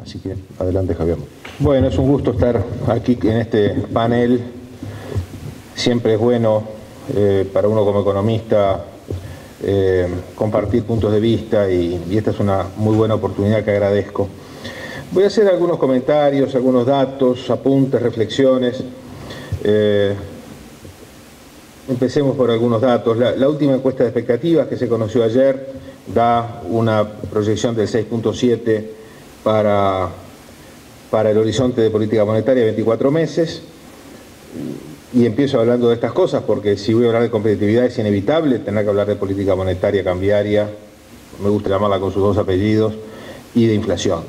Así que adelante, Javier. Bueno, es un gusto estar aquí en este panel. Siempre es bueno para uno como economista compartir puntos de vista y esta es una muy buena oportunidad que agradezco. Voy a hacer algunos comentarios, algunos datos, apuntes, reflexiones. Empecemos por algunos datos. La última encuesta de expectativas que se conoció ayer da una proyección del 6.7 para el horizonte de política monetaria de 24 meses. Y empiezo hablando de estas cosas porque si voy a hablar de competitividad es inevitable tener que hablar de política monetaria cambiaria, me gusta llamarla con sus dos apellidos, y de inflación,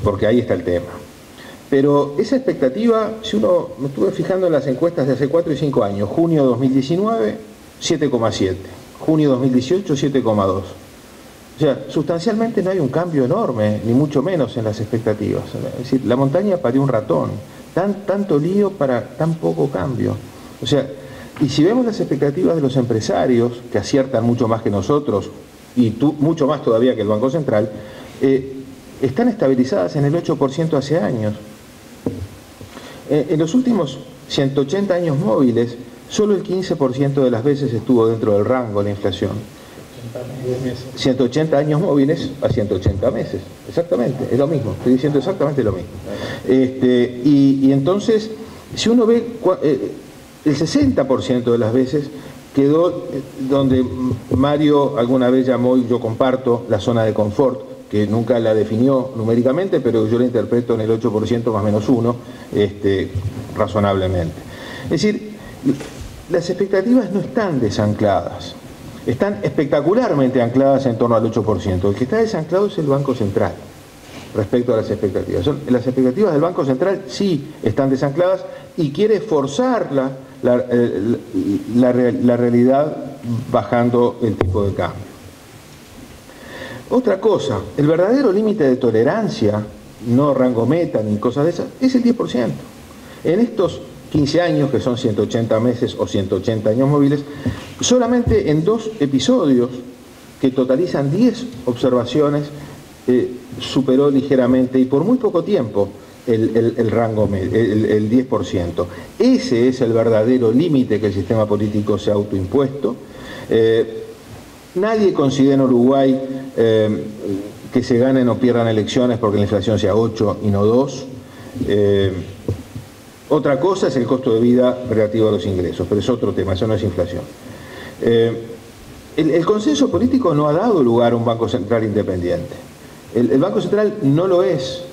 porque ahí está el tema. Pero esa expectativa, si uno me estuve fijando en las encuestas de hace 4 y 5 años, junio 2019, 7,7, junio 2018, 7,2. O sea, sustancialmente no hay un cambio enorme, ni mucho menos en las expectativas. Es decir, la montaña parió un ratón. Tanto lío para tan poco cambio. O sea, y si vemos las expectativas de los empresarios, que aciertan mucho más que nosotros, y mucho más todavía que el Banco Central, están estabilizadas en el 8% hace años. En los últimos 180 años móviles, solo el 15% de las veces estuvo dentro del rango de la inflación. 180 años móviles a 180 meses, exactamente, es lo mismo, estoy diciendo exactamente lo mismo. Y entonces, si uno ve, el 60% de las veces quedó donde Mario alguna vez llamó, y yo comparto, la zona de confort, que nunca la definió numéricamente, pero yo la interpreto en el 8% más menos 1, razonablemente. Es decir, las expectativas no están desancladas. Están espectacularmente ancladas en torno al 8%. El que está desanclado es el Banco Central respecto a las expectativas. Las expectativas del Banco Central sí están desancladas y quiere forzar la realidad bajando el tipo de cambio. Otra cosa, el verdadero límite de tolerancia, no rango meta ni cosas de esas, es el 10%. En estos 15 años, que son 180 meses o 180 años móviles, solamente en 2 episodios que totalizan 10 observaciones superó ligeramente y por muy poco tiempo el rango, el 10%. Ese es el verdadero límite que el sistema político se ha autoimpuesto. Nadie considera en Uruguay que se ganen o pierdan elecciones porque la inflación sea 8 y no 2. Otra cosa es el costo de vida relativo a los ingresos, pero es otro tema, eso no es inflación. El consenso político no ha dado lugar a un Banco Central independiente. El Banco Central no lo es,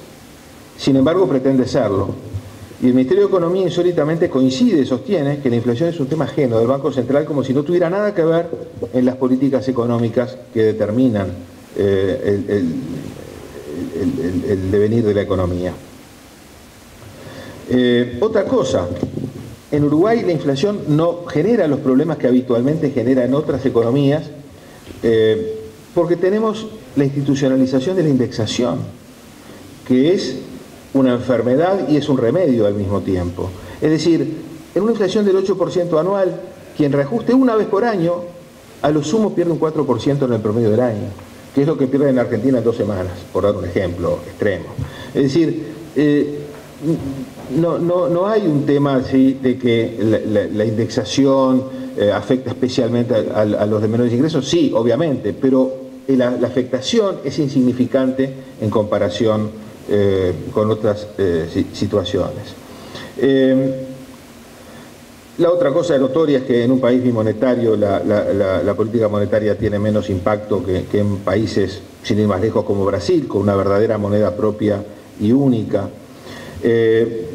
sin embargo pretende serlo. Y el Ministerio de Economía insólitamente coincide, sostiene que la inflación es un tema ajeno del Banco Central, como si no tuviera nada que ver en las políticas económicas que determinan el devenir de la economía. Otra cosa, en Uruguay la inflación no genera los problemas que habitualmente genera en otras economías porque tenemos la institucionalización de la indexación, que es una enfermedad y es un remedio al mismo tiempo. Es decir, en una inflación del 8% anual, quien reajuste una vez por año, a lo sumo pierde un 4% en el promedio del año, que es lo que pierde en Argentina en 2 semanas, por dar un ejemplo extremo. Es decir, no hay un tema así de que la indexación afecta especialmente a los de menores ingresos, sí, obviamente, pero la afectación es insignificante en comparación con otras situaciones. La otra cosa notoria es que en un país bimonetario la política monetaria tiene menos impacto que en países, sin ir más lejos, como Brasil, con una verdadera moneda propia y única.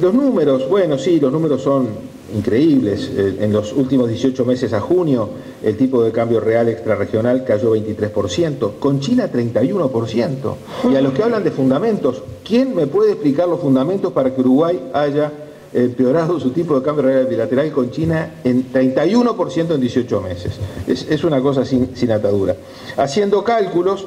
Los números, bueno, sí, los números son increíbles. En los últimos 18 meses a junio, el tipo de cambio real extrarregional cayó 23%, con China 31%. Y a los que hablan de fundamentos, ¿quién me puede explicar los fundamentos para que Uruguay haya empeorado su tipo de cambio real bilateral con China en 31% en 18 meses? Es una cosa sin atadura. Haciendo cálculos,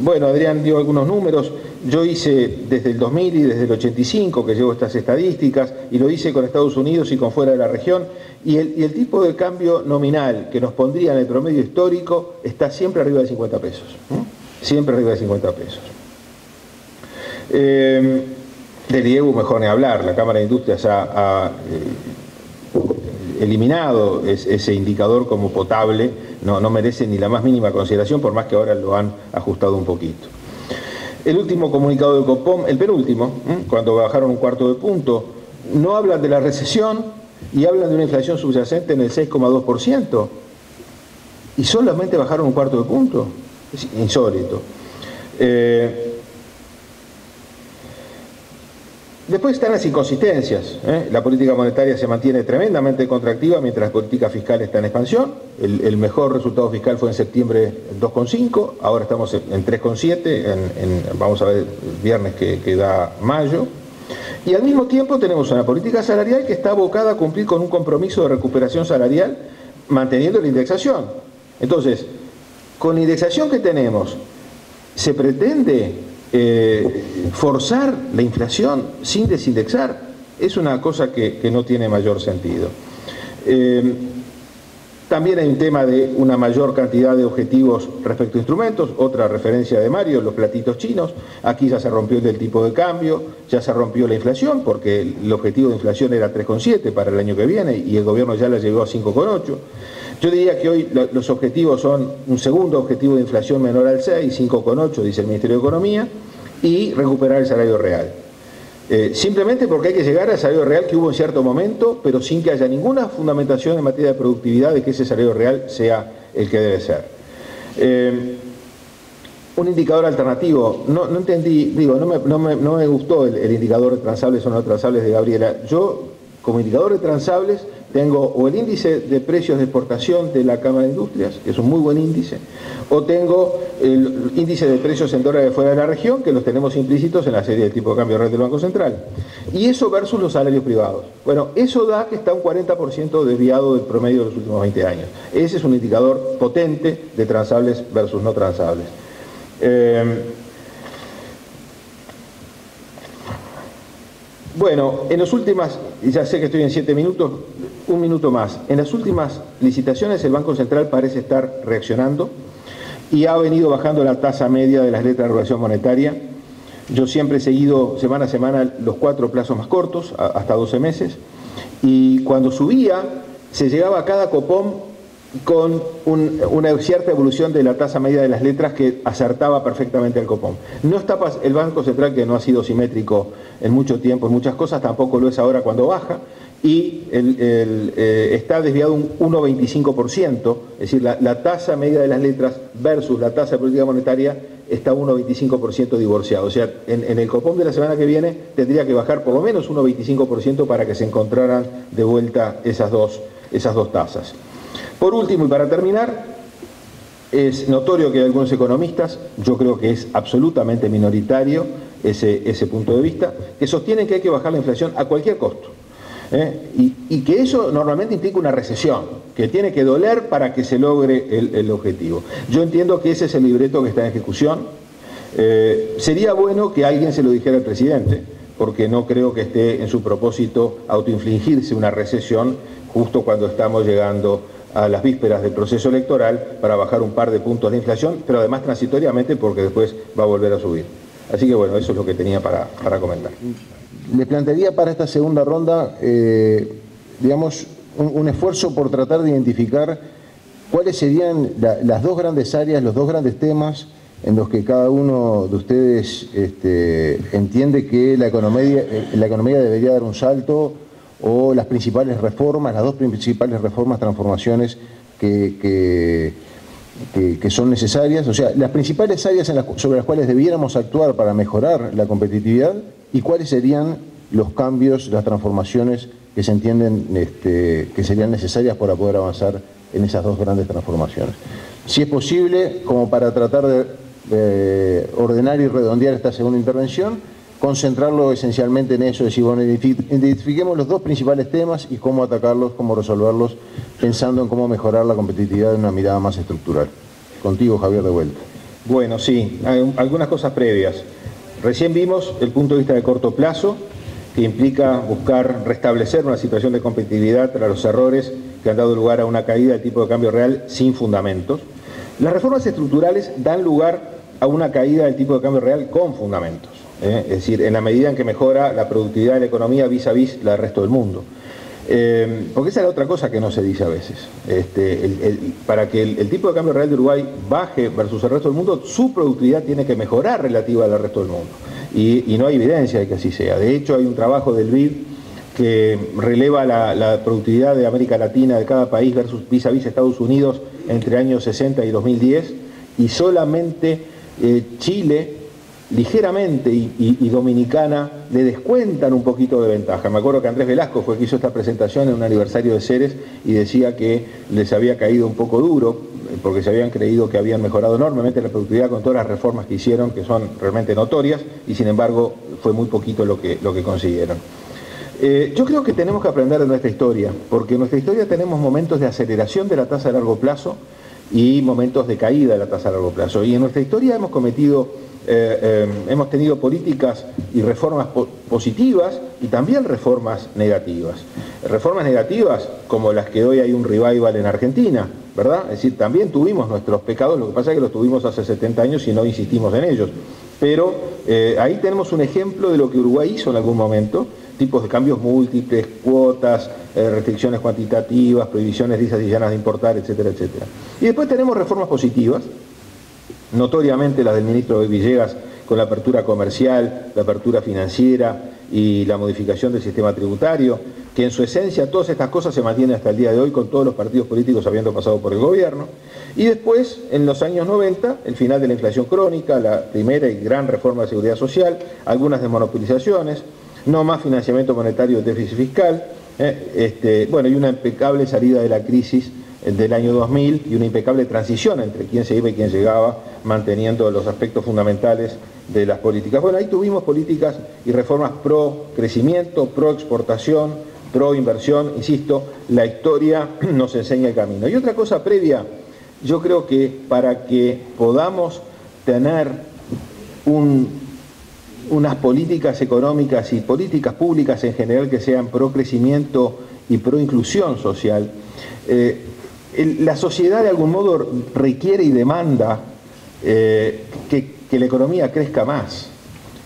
bueno, Adrián dio algunos números, yo hice desde el 2000 y desde el 85 que llevo estas estadísticas, y lo hice con Estados Unidos y con fuera de la región, y el tipo de cambio nominal que nos pondría en el promedio histórico está siempre arriba de 50 pesos, siempre arriba de 50 pesos. Del IEU mejor ni hablar, la Cámara de Industrias ha eliminado ese indicador como potable, no merece ni la más mínima consideración, por más que ahora lo han ajustado un poquito. El último comunicado del Copom, el penúltimo, cuando bajaron un cuarto de punto, no hablan de la recesión y hablan de una inflación subyacente en el 6,2%, y solamente bajaron un cuarto de punto. Es insólito. Después están las inconsistencias. La política monetaria se mantiene tremendamente contractiva mientras la política fiscal está en expansión. El mejor resultado fiscal fue en septiembre 2,5, ahora estamos en 3,7, vamos a ver el viernes que da mayo. Y al mismo tiempo tenemos una política salarial que está abocada a cumplir con un compromiso de recuperación salarial manteniendo la indexación. Entonces, con la indexación que tenemos, se pretende forzar la inflación sin desindexar. Es una cosa que no tiene mayor sentido. También hay un tema de una mayor cantidad de objetivos respecto a instrumentos, otra referencia de Mario, los platitos chinos. Aquí ya se rompió el del tipo de cambio, ya se rompió la inflación, porque el objetivo de inflación era 3,7 para el año que viene y el gobierno ya la llevó a 5,8. Yo diría que hoy los objetivos son un segundo objetivo de inflación menor al 6, 5,8 dice el Ministerio de Economía, y recuperar el salario real. Simplemente porque hay que llegar al salario real que hubo en cierto momento, pero sin que haya ninguna fundamentación en materia de productividad de que ese salario real sea el que debe ser. Un indicador alternativo, no entendí, digo, no me gustó el indicador de transables o no transables de Gabriela. Yo, como indicador de transables, tengo o el índice de precios de exportación de la Cámara de Industrias, que es un muy buen índice, o tengo el índice de precios en dólares fuera de la región, que los tenemos implícitos en la serie de tipo de cambio real del Banco Central. Y eso versus los salarios privados. Bueno, eso da que está un 40% desviado del promedio de los últimos 20 años. Ese es un indicador potente de transables versus no transables. Bueno, en las últimas, ya sé que estoy en 7 minutos, un minuto más. En las últimas licitaciones el Banco Central parece estar reaccionando y ha venido bajando la tasa media de las letras de regulación monetaria. Yo siempre he seguido semana a semana los 4 plazos más cortos, hasta 12 meses, y cuando subía se llegaba a cada copón con una cierta evolución de la tasa media de las letras que acertaba perfectamente al copón. No está el Banco Central, que no ha sido simétrico en mucho tiempo, en muchas cosas, tampoco lo es ahora cuando baja, y está desviado un 1,25%, es decir, la tasa media de las letras versus la tasa de política monetaria está 1,25% divorciado. O sea, en el copón de la semana que viene tendría que bajar por lo menos 1,25% para que se encontraran de vuelta esas dos tasas. Por último, y para terminar, es notorio que hay algunos economistas, yo creo que es absolutamente minoritario ese punto de vista, que sostienen que hay que bajar la inflación a cualquier costo. Y que eso normalmente implica una recesión, que tiene que doler para que se logre el objetivo. Yo entiendo que ese es el libreto que está en ejecución. Sería bueno que alguien se lo dijera al presidente, porque no creo que esté en su propósito autoinfligirse una recesión justo cuando estamos llegando a las vísperas del proceso electoral para bajar un par de puntos de inflación, pero además transitoriamente porque después va a volver a subir. Así que bueno, eso es lo que tenía para comentar. Le plantearía para esta segunda ronda, digamos, un esfuerzo por tratar de identificar cuáles serían las dos grandes áreas, los dos grandes temas en los que cada uno de ustedes entiende que la economía debería dar un salto, o las principales reformas, las dos principales reformas, transformaciones que son necesarias, o sea, las principales áreas sobre las cuales debiéramos actuar para mejorar la competitividad y cuáles serían los cambios, las transformaciones que se entienden que serían necesarias para poder avanzar en esas dos grandes transformaciones. Si es posible, como para tratar de ordenar y redondear esta segunda intervención, concentrarlo esencialmente en eso, decir, bueno, identifiquemos los dos principales temas y cómo atacarlos, cómo resolverlos, pensando en cómo mejorar la competitividad de una mirada más estructural. Contigo, Javier, de vuelta. Bueno, sí, hay algunas cosas previas. Recién vimos el punto de vista de corto plazo, que implica buscar restablecer una situación de competitividad tras los errores que han dado lugar a una caída del tipo de cambio real sin fundamentos. Las reformas estructurales dan lugar a una caída del tipo de cambio real con fundamentos. Es decir, en la medida en que mejora la productividad de la economía vis a vis la del resto del mundo. Porque esa es la otra cosa que no se dice a veces. Para que el tipo de cambio real de Uruguay baje versus el resto del mundo, su productividad tiene que mejorar relativa al resto del mundo. Y no hay evidencia de que así sea. De hecho, hay un trabajo del BID que releva la productividad de América Latina de cada país versus vis a vis Estados Unidos entre años 60 y 2010, y solamente Chile ligeramente y Dominicana le descuentan un poquito de ventaja. Me acuerdo que Andrés Velasco fue que hizo esta presentación en un aniversario de Ceres y decía que les había caído un poco duro porque se habían creído que habían mejorado enormemente la productividad con todas las reformas que hicieron, que son realmente notorias, y sin embargo fue muy poquito lo que consiguieron. Yo creo que tenemos que aprender de nuestra historia, porque en nuestra historia tenemos momentos de aceleración de la tasa a largo plazo y momentos de caída de la tasa a largo plazo. Y en nuestra historia hemos tenido políticas y reformas positivas y también reformas negativas. Reformas negativas como las que hoy hay un revival en Argentina, ¿verdad? Es decir, también tuvimos nuestros pecados, lo que pasa es que los tuvimos hace 70 años y no insistimos en ellos. Pero ahí tenemos un ejemplo de lo que Uruguay hizo en algún momento, tipos de cambios múltiples, cuotas, restricciones cuantitativas, prohibiciones lisas y llanas de importar, etcétera, etcétera. Y después tenemos reformas positivas, notoriamente las del ministro Villegas con la apertura comercial, la apertura financiera y la modificación del sistema tributario, que en su esencia todas estas cosas se mantienen hasta el día de hoy con todos los partidos políticos habiendo pasado por el gobierno. Y después, en los años 90, el final de la inflación crónica, la primera y gran reforma de seguridad social, algunas desmonopolizaciones, no más financiamiento monetario del déficit fiscal, bueno, y una impecable salida de la crisis del año 2000 y una impecable transición entre quién se iba y quién llegaba, manteniendo los aspectos fundamentales de las políticas. Bueno, ahí tuvimos políticas y reformas pro crecimiento, pro exportación, pro inversión, insisto, la historia nos enseña el camino. Y otra cosa previa, yo creo que para que podamos tener unas políticas económicas y políticas públicas en general que sean pro crecimiento y pro inclusión social, la sociedad de algún modo requiere y demanda que la economía crezca más.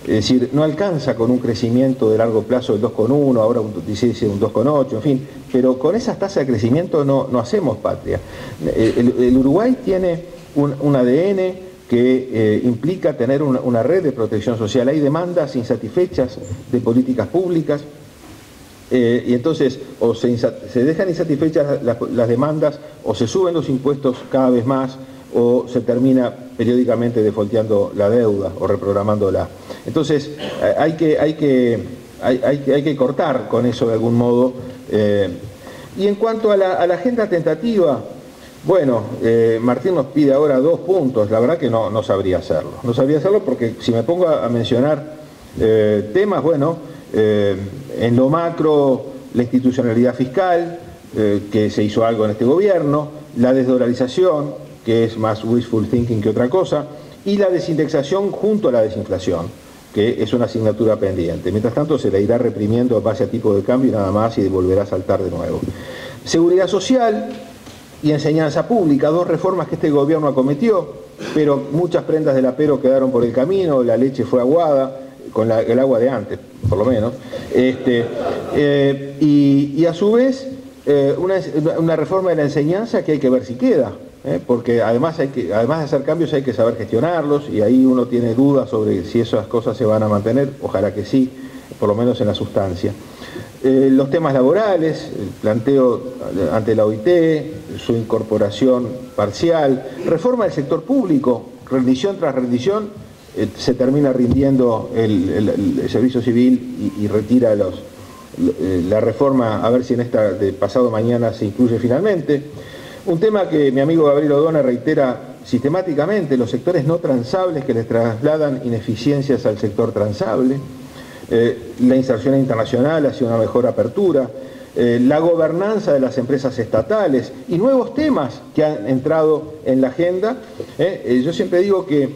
Es decir, no alcanza con un crecimiento de largo plazo del 2,1, ahora dice un 2,8, en fin, pero con esas tasas de crecimiento no hacemos patria. El Uruguay tiene un ADN que implica tener una red de protección social. Hay demandas insatisfechas de políticas públicas y entonces o se dejan insatisfechas las demandas o se suben los impuestos cada vez más o se termina periódicamente defaulteando la deuda o reprogramándola. Entonces hay que cortar con eso de algún modo. Y en cuanto a la agenda tentativa, bueno, Martín nos pide ahora 2 puntos, la verdad que no sabría hacerlo. No sabría hacerlo porque si me pongo a mencionar temas, bueno, en lo macro, la institucionalidad fiscal, que se hizo algo en este gobierno, la desdolarización, que es más wishful thinking que otra cosa, y la desindexación junto a la desinflación, que es una asignatura pendiente. Mientras tanto se le irá reprimiendo a base a tipo de cambio y nada más y volverá a saltar de nuevo. Seguridad social y enseñanza pública, 2 reformas que este gobierno acometió, pero muchas prendas del apero quedaron por el camino, la leche fue aguada, con el agua de antes, por lo menos, y a su vez una reforma de la enseñanza que hay que ver si queda, porque además de hacer cambios hay que saber gestionarlos y ahí uno tiene dudas sobre si esas cosas se van a mantener, ojalá que sí, por lo menos en la sustancia. Los temas laborales, el planteo ante la OIT, su incorporación parcial, reforma del sector público, rendición tras rendición, se termina rindiendo el servicio civil y retira la reforma, a ver si en esta de pasado mañana se incluye finalmente. Un tema que mi amigo Gabriel Odona reitera sistemáticamente, los sectores no transables que les trasladan ineficiencias al sector transable, la inserción internacional hacia una mejor apertura, la gobernanza de las empresas estatales y nuevos temas que han entrado en la agenda. Yo siempre digo que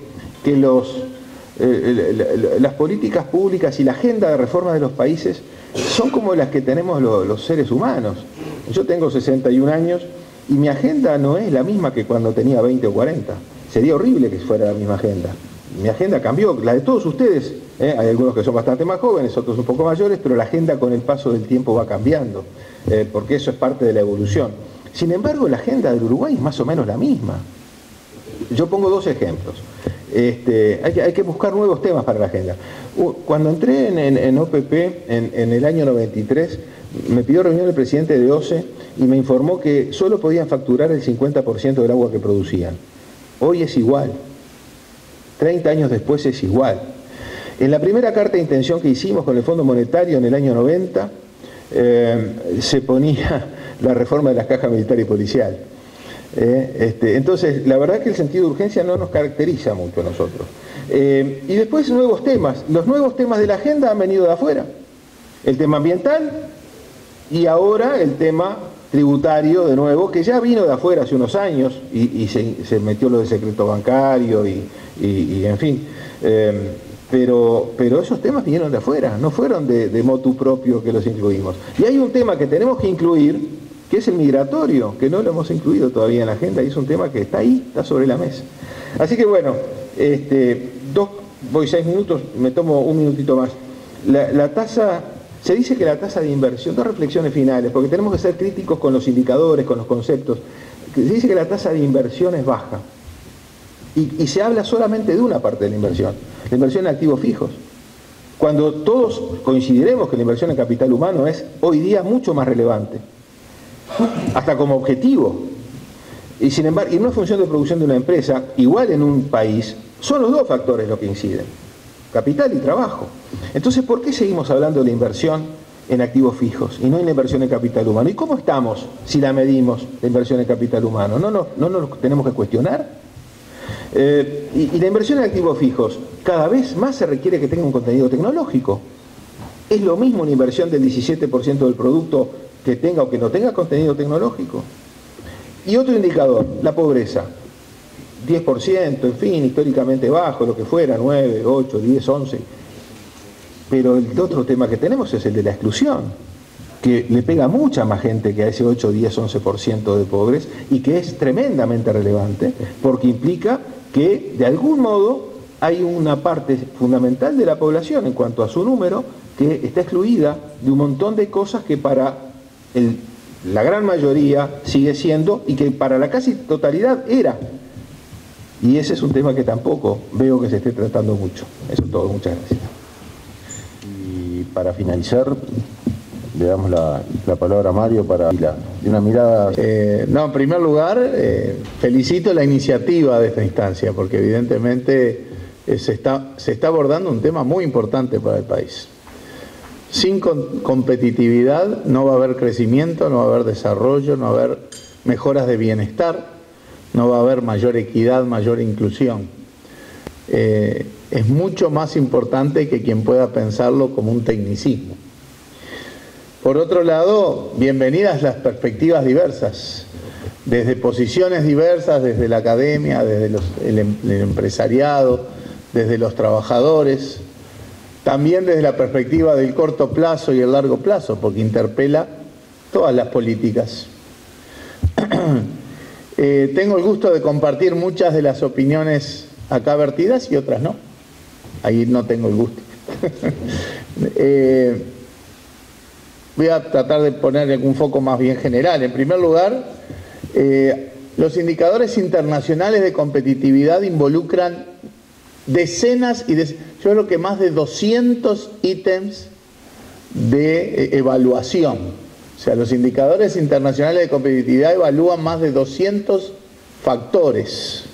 las políticas públicas y la agenda de reforma de los países son como las que tenemos los seres humanos. Yo tengo 61 años y mi agenda no es la misma que cuando tenía 20 o 40. Sería horrible que fuera la misma agenda. Mi agenda cambió, la de todos ustedes Hay algunos que son bastante más jóvenes, otros un poco mayores, pero la agenda con el paso del tiempo va cambiando, porque eso es parte de la evolución. Sin embargo, la agenda del Uruguay es más o menos la misma. Yo pongo dos ejemplos. Hay que buscar nuevos temas para la agenda. Cuando entré en OPP en el año 93, me pidió reunión el presidente de OCE y me informó que solo podían facturar el 50% del agua que producían. Hoy es igual. 30 años después es igual. En la primera carta de intención que hicimos con el Fondo Monetario en el año 90, se ponía la reforma de las cajas militar y policial. Entonces, la verdad es que el sentido de urgencia no nos caracteriza mucho a nosotros. Y después nuevos temas. Los nuevos temas de la agenda han venido de afuera. El tema ambiental y ahora el tema tributario, de nuevo, que ya vino de afuera hace unos años y se metió lo del secreto bancario y en fin. Pero esos temas vinieron de afuera, no fueron de motu propio que los incluimos. Y hay un tema que tenemos que incluir, que es el migratorio, que no lo hemos incluido todavía en la agenda, y es un tema que está ahí, está sobre la mesa. Así que bueno, voy 6 minutos, me tomo un minutito más. La tasa, se dice que la tasa de inversión, dos reflexiones finales, porque tenemos que ser críticos con los indicadores, con los conceptos. Se dice que la tasa de inversión es baja. Y se habla solamente de una parte de la inversión en activos fijos. Cuando todos coincidiremos que la inversión en capital humano es hoy día mucho más relevante, hasta como objetivo. Y sin embargo, y en una función de producción de una empresa, igual en un país, son los dos factores los que inciden, capital y trabajo. Entonces, ¿por qué seguimos hablando de la inversión en activos fijos y no en la inversión en capital humano? ¿Y cómo estamos si la medimos, la inversión en capital humano? ¿No nos tenemos que cuestionar? Y la inversión en activos fijos, cada vez más se requiere que tenga un contenido tecnológico. Es lo mismo una inversión del 17% del producto que tenga o que no tenga contenido tecnológico. Y otro indicador, la pobreza. 10%, en fin, históricamente bajo, lo que fuera, 9, 8, 10, 11. Pero el otro tema que tenemos es el de la exclusión, que le pega a mucha más gente que a ese 8, 10, 11% de pobres y que es tremendamente relevante porque implica que de algún modo hay una parte fundamental de la población en cuanto a su número que está excluida de un montón de cosas que para la gran mayoría sigue siendo y que para la casi totalidad era. Y ese es un tema que tampoco veo que se esté tratando mucho. Eso es todo, muchas gracias. Y para finalizar, le damos la palabra a Mario para de una mirada. En primer lugar, felicito la iniciativa de esta instancia, porque evidentemente se está abordando un tema muy importante para el país. Sin competitividad no va a haber crecimiento, no va a haber desarrollo, no va a haber mejoras de bienestar, no va a haber mayor equidad, mayor inclusión. Es mucho más importante que quien pueda pensarlo como un tecnicismo. Por otro lado, bienvenidas las perspectivas diversas, desde posiciones diversas, desde la academia, desde el empresariado, desde los trabajadores, también desde la perspectiva del corto plazo y el largo plazo, porque interpela todas las políticas. Tengo el gusto de compartir muchas de las opiniones acá vertidas y otras no. Ahí no tengo el gusto. Voy a tratar de poner un foco más bien general. En primer lugar, los indicadores internacionales de competitividad involucran decenas y yo creo que más de 200 ítems de evaluación. O sea, los indicadores internacionales de competitividad evalúan más de 200 factores.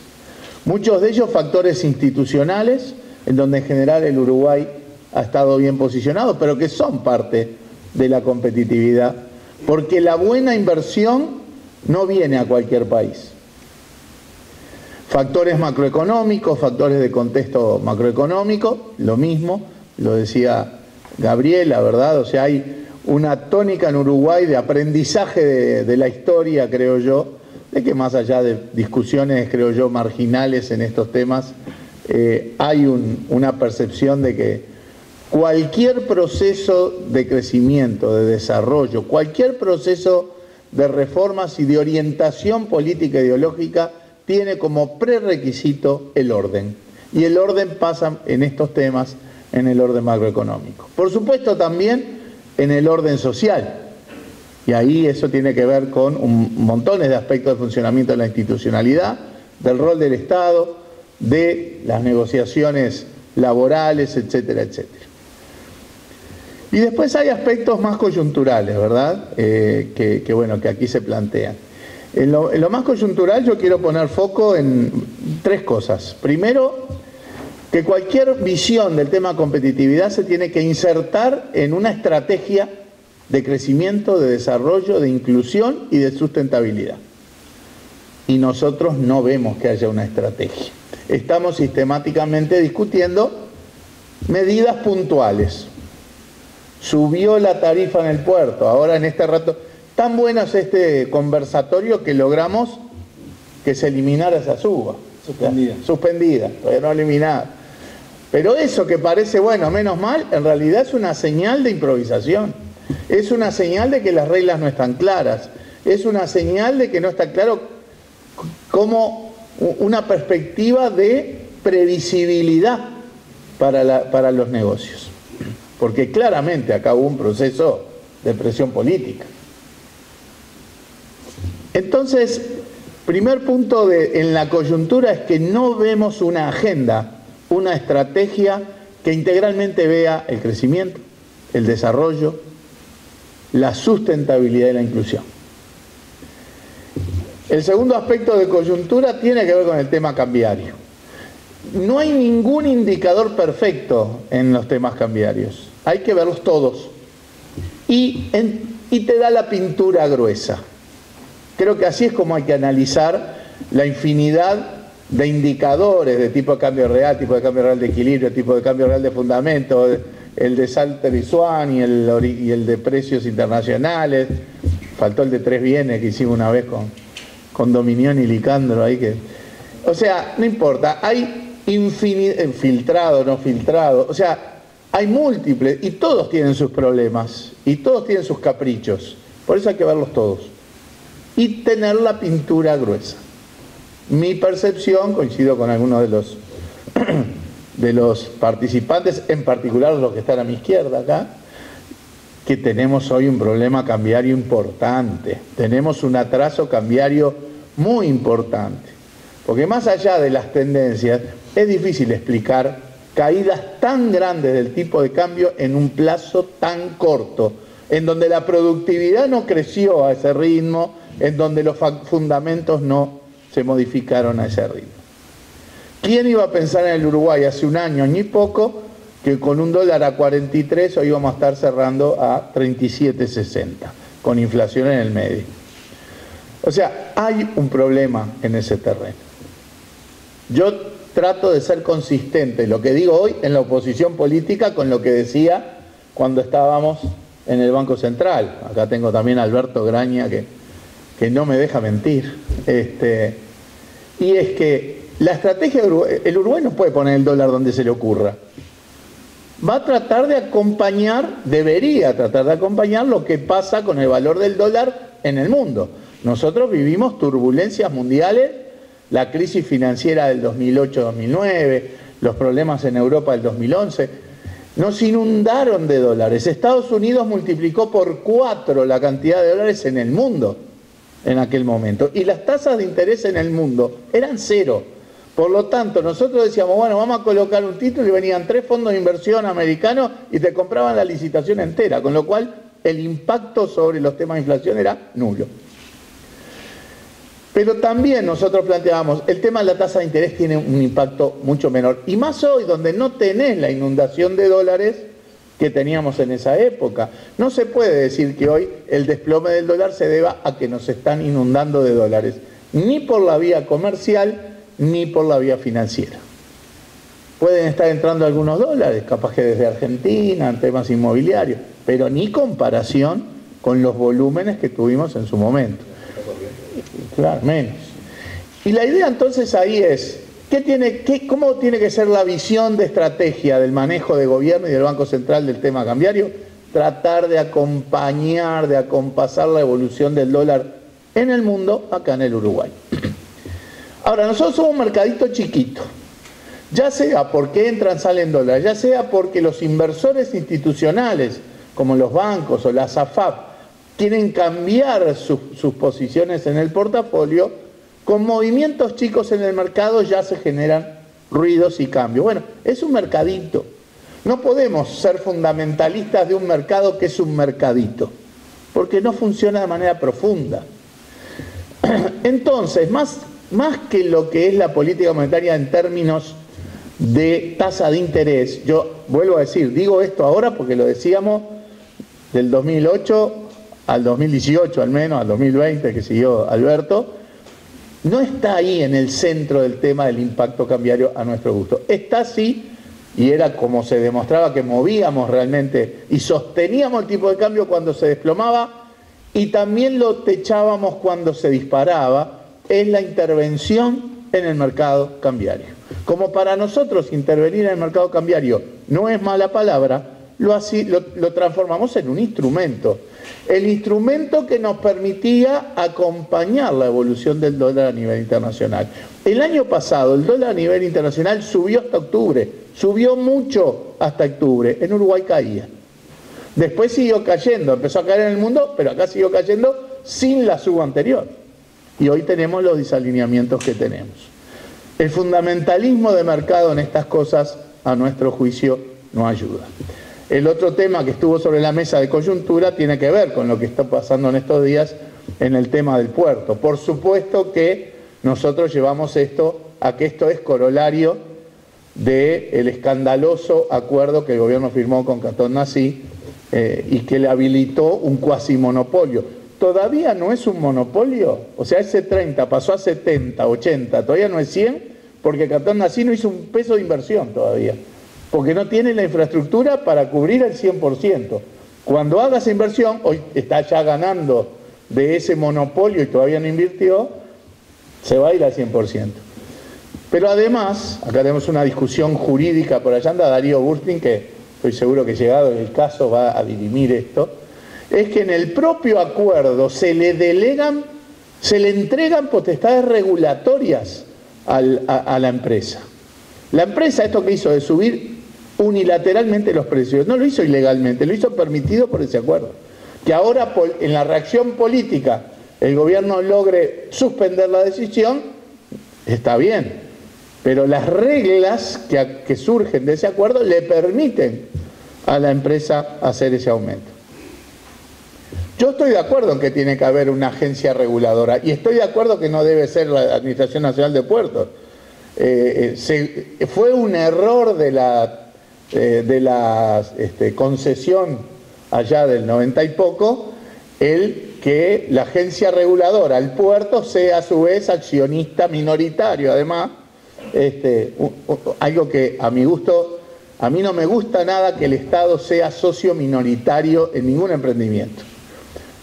Muchos de ellos factores institucionales, en donde en general el Uruguay ha estado bien posicionado, pero que son parte de la competitividad, porque la buena inversión no viene a cualquier país. Factores macroeconómicos, factores de contexto macroeconómico, lo mismo, lo decía Gabriela, ¿verdad? O sea, hay una tónica en Uruguay de aprendizaje de la historia, creo yo, de que más allá de discusiones, creo yo, marginales en estos temas, hay una percepción de que cualquier proceso de crecimiento, de desarrollo, cualquier proceso de reformas y de orientación política e ideológica tiene como prerequisito el orden. Y el orden pasa en estos temas en el orden macroeconómico. Por supuesto también en el orden social. Y ahí eso tiene que ver con montones de aspectos de funcionamiento de la institucionalidad, del rol del Estado, de las negociaciones laborales, etcétera, etcétera. Y después hay aspectos más coyunturales, ¿verdad? Que aquí se plantean. En lo más coyuntural yo quiero poner foco en tres cosas. Primero, que cualquier visión del tema competitividad se tiene que insertar en una estrategia de crecimiento, de desarrollo, de inclusión y de sustentabilidad. Y nosotros no vemos que haya una estrategia. Estamos sistemáticamente discutiendo medidas puntuales. Subió la tarifa en el puerto, ahora en este rato. Tan bueno es este conversatorio que logramos que se eliminara esa suba. Suspendida, todavía no eliminada. Pero eso que parece, bueno, menos mal, en realidad es una señal de improvisación. Es una señal de que las reglas no están claras. Es una señal de que no está claro como una perspectiva de previsibilidad para los negocios. Porque claramente acá hubo un proceso de presión política. Entonces, primer punto en la coyuntura es que no vemos una agenda, una estrategia que integralmente vea el crecimiento, el desarrollo, la sustentabilidad y la inclusión. El segundo aspecto de coyuntura tiene que ver con el tema cambiario. No hay ningún indicador perfecto en los temas cambiarios. Hay que verlos todos. Y te da la pintura gruesa. Creo que así es como hay que analizar la infinidad de indicadores de tipo de cambio real, tipo de cambio real de equilibrio, tipo de cambio real de fundamento, el de Salter y Swan y el de precios internacionales. Faltó el de 3 bienes que hicimos una vez con Dominión y Licandro ahí que... O sea, no importa, hay infinidad, filtrado, no filtrado, o sea, hay múltiples y todos tienen sus problemas y todos tienen sus caprichos. Por eso hay que verlos todos. Y tener la pintura gruesa. Mi percepción, coincido con algunos de los participantes, en particular los que están a mi izquierda acá, que tenemos hoy un problema cambiario importante. Tenemos un atraso cambiario muy importante. Porque más allá de las tendencias, es difícil explicar caídas tan grandes del tipo de cambio en un plazo tan corto, en donde la productividad no creció a ese ritmo, en donde los fundamentos no se modificaron a ese ritmo. ¿Quién iba a pensar en el Uruguay hace un año ni poco que con un dólar a 43 hoy íbamos a estar cerrando a 37.60 con inflación en el medio? O sea, hay un problema en ese terreno. Yo trato de ser consistente, lo que digo hoy en la oposición política con lo que decía cuando estábamos en el Banco Central. Acá tengo también a Alberto Graña que no me deja mentir. Y es que la estrategia de Uruguay, el Uruguay no puede poner el dólar donde se le ocurra. Va a tratar de acompañar, debería tratar de acompañar lo que pasa con el valor del dólar en el mundo. Nosotros vivimos turbulencias mundiales, la crisis financiera del 2008-2009, los problemas en Europa del 2011, nos inundaron de dólares. Estados Unidos multiplicó por 4 la cantidad de dólares en el mundo en aquel momento. Y las tasas de interés en el mundo eran 0. Por lo tanto, nosotros decíamos, bueno, vamos a colocar un título y venían 3 fondos de inversión americanos y te compraban la licitación entera, con lo cual el impacto sobre los temas de inflación era nulo. Pero también nosotros planteábamos, el tema de la tasa de interés tiene un impacto mucho menor. Y más hoy, donde no tenés la inundación de dólares que teníamos en esa época. No se puede decir que hoy el desplome del dólar se deba a que nos están inundando de dólares, ni por la vía comercial, ni por la vía financiera. Pueden estar entrando algunos dólares, capaz que desde Argentina, en temas inmobiliarios, pero ni comparación con los volúmenes que tuvimos en su momento. Claro, menos. Y la idea entonces ahí es, ¿cómo tiene que ser la visión de estrategia del manejo de gobierno y del Banco Central del tema cambiario? Tratar de acompañar, de acompasar la evolución del dólar en el mundo, acá en el Uruguay. Ahora, nosotros somos un mercadito chiquito. ya sea porque entran, salen dólares, ya sea porque los inversores institucionales, como los bancos o las AFAP, quieren cambiar sus posiciones en el portafolio, con movimientos chicos en el mercado ya se generan ruidos y cambios. Bueno, es un mercadito. No podemos ser fundamentalistas de un mercado que es un mercadito, porque no funciona de manera profunda. Entonces, más que lo que es la política monetaria en términos de tasa de interés, yo vuelvo a decir, digo esto ahora porque lo decíamos del 2008 al 2018, al menos, al 2020 que siguió Alberto, no está ahí en el centro del tema del impacto cambiario a nuestro gusto. Está sí, y era como se demostraba que movíamos realmente y sosteníamos el tipo de cambio cuando se desplomaba y también lo techábamos cuando se disparaba, es la intervención en el mercado cambiario. Como para nosotros intervenir en el mercado cambiario no es mala palabra, lo transformamos en un instrumento. El instrumento que nos permitía acompañar la evolución del dólar a nivel internacional. El año pasado el dólar a nivel internacional subió hasta octubre, subió mucho hasta octubre, en Uruguay caía. Después siguió cayendo, empezó a caer en el mundo, pero acá siguió cayendo sin la suba anterior. Y hoy tenemos los desalineamientos que tenemos. El fundamentalismo de mercado en estas cosas, a nuestro juicio, no ayuda. El otro tema que estuvo sobre la mesa de coyuntura tiene que ver con lo que está pasando en estos días en el tema del puerto. Por supuesto que nosotros llevamos esto a que esto es corolario del escandaloso acuerdo que el gobierno firmó con Catón Nasí y que le habilitó un cuasimonopolio. Todavía no es un monopolio, o sea, ese 30 pasó a 70, 80, todavía no es 100, porque Catón Nasí no hizo un peso de inversión todavía, porque no tiene la infraestructura para cubrir el 100%. Cuando haga esa inversión, hoy está ya ganando de ese monopolio y todavía no invirtió, se va a ir al 100%. Pero además, acá tenemos una discusión jurídica por allá, anda Darío Burstin, que estoy seguro que llegado el caso va a dirimir esto, es que en el propio acuerdo se le entregan potestades regulatorias a la empresa. La empresa, esto que hizo de subir unilateralmente los precios, no lo hizo ilegalmente, lo hizo permitido por ese acuerdo. Que ahora en la reacción política el gobierno logre suspender la decisión, está bien, pero las reglas que surgen de ese acuerdo le permiten a la empresa hacer ese aumento. Yo estoy de acuerdo en que tiene que haber una agencia reguladora y estoy de acuerdo que no debe ser la Administración Nacional de Puertos. Fue un error de la concesión allá del 90 y poco el que la agencia reguladora, el puerto, sea a su vez accionista minoritario. Además, algo que a mi gusto, a mí no me gusta nada que el Estado sea socio minoritario en ningún emprendimiento,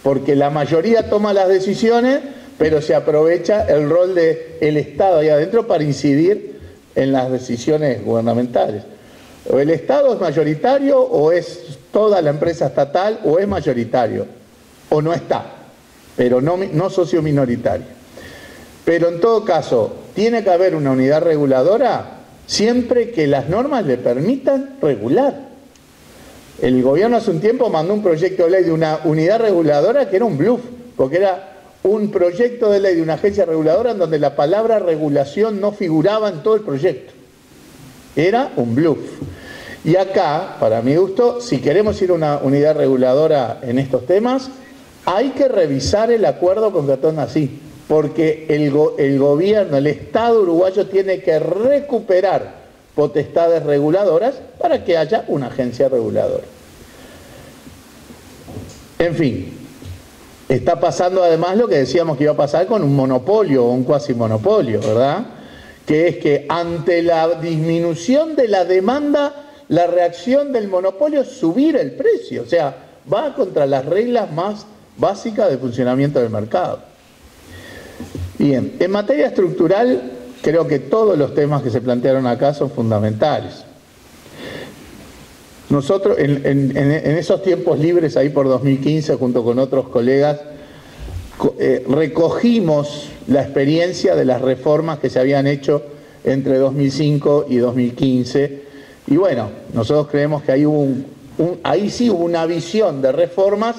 porque la mayoría toma las decisiones, pero se aprovecha el rol del Estado ahí adentro para incidir en las decisiones gubernamentales. O el Estado es mayoritario, o es toda la empresa estatal, o es mayoritario, o no está, pero no socio minoritario. Pero en todo caso, tiene que haber una unidad reguladora siempre que las normas le permitan regular. El gobierno hace un tiempo mandó un proyecto de ley de una unidad reguladora que era un bluff, porque era un proyecto de ley de una agencia reguladora en donde la palabra regulación no figuraba en todo el proyecto. Era un bluff. Y acá, para mi gusto, si queremos ir a una unidad reguladora en estos temas, hay que revisar el acuerdo con Catón Nasí, porque el gobierno, el Estado uruguayo tiene que recuperar potestades reguladoras para que haya una agencia reguladora. En fin, está pasando además lo que decíamos que iba a pasar con un monopolio o un cuasimonopolio, ¿verdad? Que es que ante la disminución de la demanda, la reacción del monopolio es subir el precio, o sea, va contra las reglas más básicas de funcionamiento del mercado. Bien, en materia estructural, creo que todos los temas que se plantearon acá son fundamentales. Nosotros, en esos tiempos libres, ahí por 2015, junto con otros colegas, recogimos la experiencia de las reformas que se habían hecho entre 2005 y 2015. Y bueno, nosotros creemos que ahí sí hubo una visión de reformas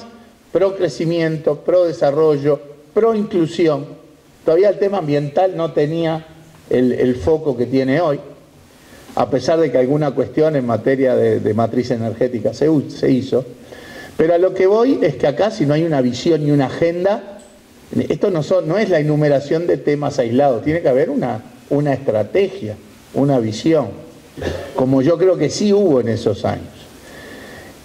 pro crecimiento, pro desarrollo, pro inclusión. Todavía el tema ambiental no tenía el foco que tiene hoy, a pesar de que alguna cuestión en materia de matriz energética se hizo. Pero a lo que voy es que acá, si no hay una visión y una agenda, esto no es la enumeración de temas aislados, tiene que haber una estrategia, una visión, como yo creo que sí hubo en esos años.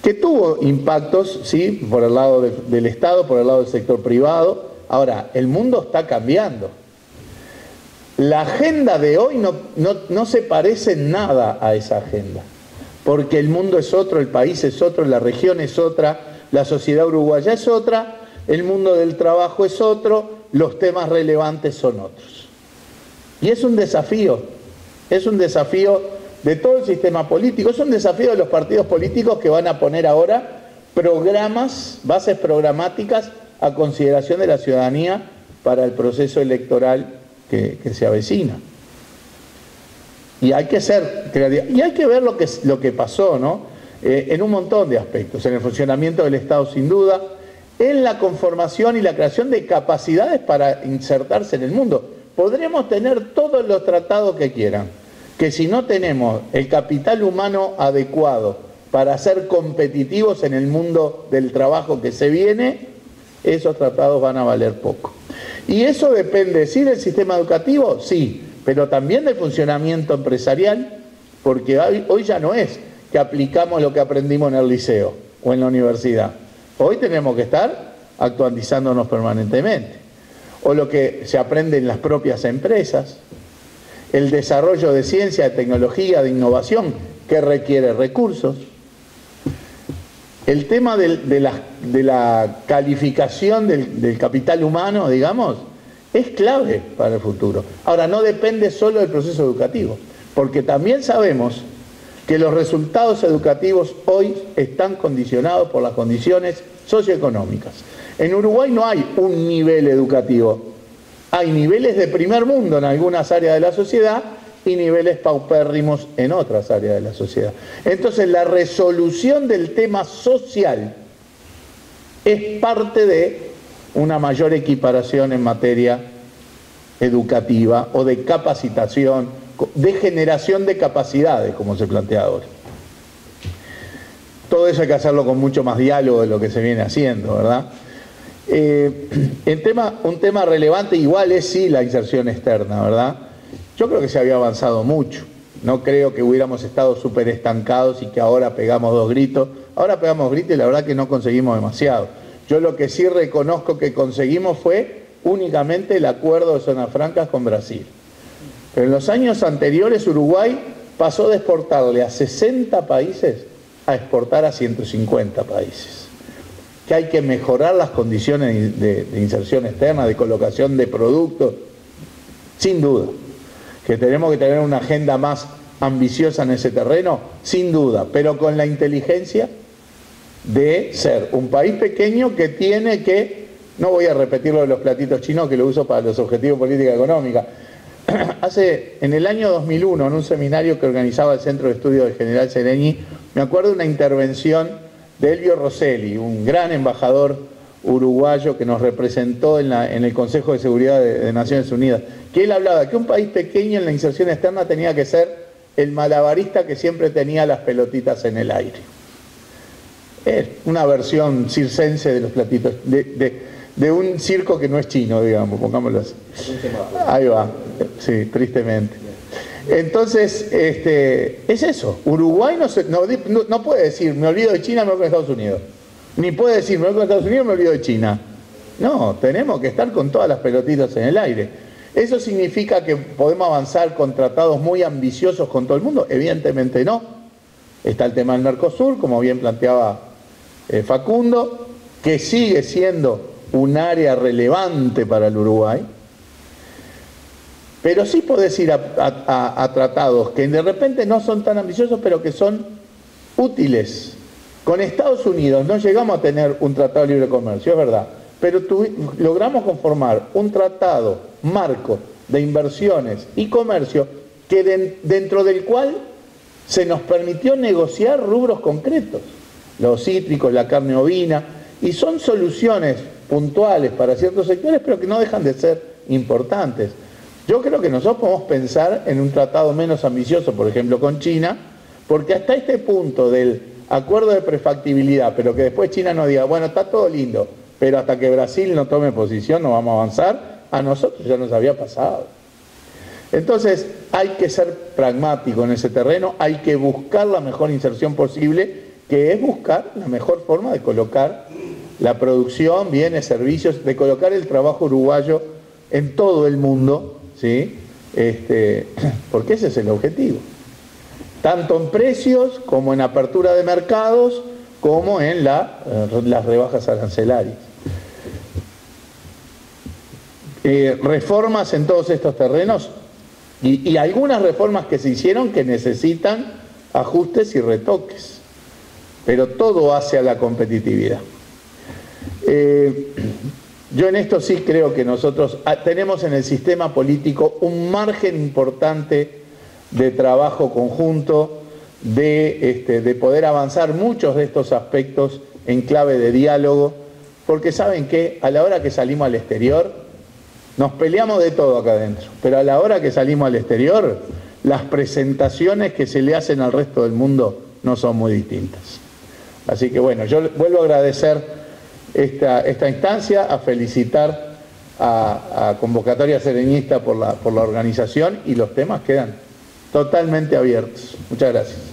Que tuvo impactos, sí, por el lado del Estado, por el lado del sector privado. Ahora, el mundo está cambiando. La agenda de hoy no se parece en nada a esa agenda, porque el mundo es otro, el país es otro, la región es otra, la sociedad uruguaya es otra, el mundo del trabajo es otro, los temas relevantes son otros. Y es un desafío de todo el sistema político, es un desafío de los partidos políticos que van a poner ahora programas, bases programáticas a consideración de la ciudadanía para el proceso electoral que se avecina. Y hay que ser creativos, y hay que ver lo que pasó, ¿no? En un montón de aspectos, en el funcionamiento del Estado sin duda, en la conformación y la creación de capacidades para insertarse en el mundo. Podremos tener todos los tratados que quieran, que si no tenemos el capital humano adecuado para ser competitivos en el mundo del trabajo que se viene, esos tratados van a valer poco. Y eso depende, ¿sí?, del sistema educativo, sí, pero también del funcionamiento empresarial, porque hoy ya no es que aplicamos lo que aprendimos en el liceo o en la universidad. Hoy tenemos que estar actualizándonos permanentemente. O lo que se aprende en las propias empresas, el desarrollo de ciencia, de tecnología, de innovación, que requiere recursos. El tema de la calificación del capital humano, digamos, es clave para el futuro. Ahora, no depende solo del proceso educativo, porque también sabemos que los resultados educativos hoy están condicionados por las condiciones socioeconómicas. En Uruguay no hay un nivel educativo, hay niveles de primer mundo en algunas áreas de la sociedad y niveles paupérrimos en otras áreas de la sociedad. Entonces, la resolución del tema social es parte de una mayor equiparación en materia educativa o de capacitación, de generación de capacidades, como se plantea ahora. Todo eso hay que hacerlo con mucho más diálogo de lo que se viene haciendo, ¿verdad? Un tema relevante igual es sí la inserción externa, ¿verdad? Yo creo que se había avanzado mucho. No creo que hubiéramos estado súper estancados y que ahora pegamos dos gritos. Ahora pegamos gritos y la verdad que no conseguimos demasiado. Yo lo que sí reconozco que conseguimos fue únicamente el acuerdo de zonas francas con Brasil. Pero en los años anteriores Uruguay pasó de exportarle a 60 países a exportar a 150 países. Que hay que mejorar las condiciones de inserción externa, de colocación de productos, sin duda. Que tenemos que tener una agenda más ambiciosa en ese terreno, sin duda, pero con la inteligencia de ser un país pequeño que tiene que, no voy a repetir lo de los platitos chinos que lo uso para los objetivos de política económica. En el año 2001, en un seminario que organizaba el Centro de Estudios del General Sereni, me acuerdo de una intervención de Elvio Rosselli, un gran embajador uruguayo que nos representó en el Consejo de Seguridad de Naciones Unidas, que él hablaba que un país pequeño en la inserción externa tenía que ser el malabarista que siempre tenía las pelotitas en el aire. Es una versión circense de los platitos, de un circo que no es chino, digamos, pongámoslo así. Ahí va, sí, tristemente. Entonces, es eso. Uruguay no puede decir, me olvido de China, me voy con Estados Unidos. Ni puede decir, me voy con Estados Unidos, me olvido de China. No, tenemos que estar con todas las pelotitas en el aire. ¿Eso significa que podemos avanzar con tratados muy ambiciosos con todo el mundo? Evidentemente no. Está el tema del Mercosur, como bien planteaba Facundo, que sigue siendo un área relevante para el Uruguay. Pero sí podés ir a tratados que de repente no son tan ambiciosos, pero que son útiles. Con Estados Unidos no llegamos a tener un tratado de libre comercio, es verdad, pero logramos conformar un tratado marco de inversiones y comercio que dentro del cual se nos permitió negociar rubros concretos, los cítricos, la carne ovina, y son soluciones puntuales para ciertos sectores, pero que no dejan de ser importantes. Yo creo que nosotros podemos pensar en un tratado menos ambicioso, por ejemplo, con China, porque hasta este punto del acuerdo de prefactibilidad, pero que después China nos diga, bueno, está todo lindo, pero hasta que Brasil no tome posición no vamos a avanzar, a nosotros ya nos había pasado. Entonces hay que ser pragmático en ese terreno, hay que buscar la mejor inserción posible, que es buscar la mejor forma de colocar la producción, bienes, servicios, de colocar el trabajo uruguayo en todo el mundo, ¿sí? Porque ese es el objetivo. Tanto en precios, como en apertura de mercados, como en las rebajas arancelarias. Reformas en todos estos terrenos y algunas reformas que se hicieron que necesitan ajustes y retoques, pero todo hacia la competitividad. Yo en esto sí creo que nosotros tenemos en el sistema político un margen importante de trabajo conjunto, de poder avanzar muchos de estos aspectos en clave de diálogo, porque saben que a la hora que salimos al exterior, nos peleamos de todo acá adentro, pero a la hora que salimos al exterior, las presentaciones que se le hacen al resto del mundo no son muy distintas. Así que bueno, yo vuelvo a agradecer esta instancia, a felicitar a Convocatoria Sereñista por la organización, y los temas quedan totalmente abiertos. Muchas gracias.